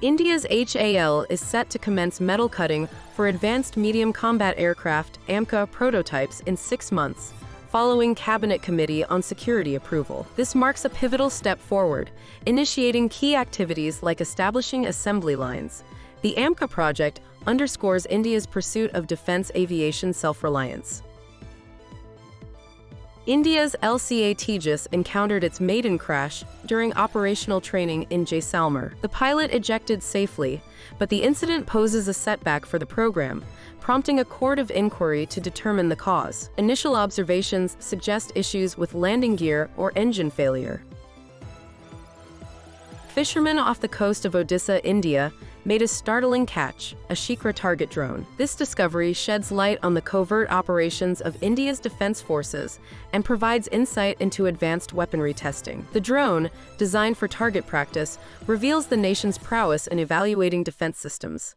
India's HAL is set to commence metal cutting for Advanced Medium Combat Aircraft AMCA prototypes in 6 months, following Cabinet Committee on Security approval. This marks a pivotal step forward, initiating key activities like establishing assembly lines. The AMCA project underscores India's pursuit of defense aviation self-reliance. India's LCA Tejas encountered its maiden crash during operational training in Jaisalmer. The pilot ejected safely, but the incident poses a setback for the program, prompting a court of inquiry to determine the cause. Initial observations suggest issues with landing gear or engine failure. Fishermen off the coast of Odisha, India, made a startling catch, a Shikra target drone. This discovery sheds light on the covert operations of India's defense forces and provides insight into advanced weaponry testing. The drone, designed for target practice, reveals the nation's prowess in evaluating defense systems.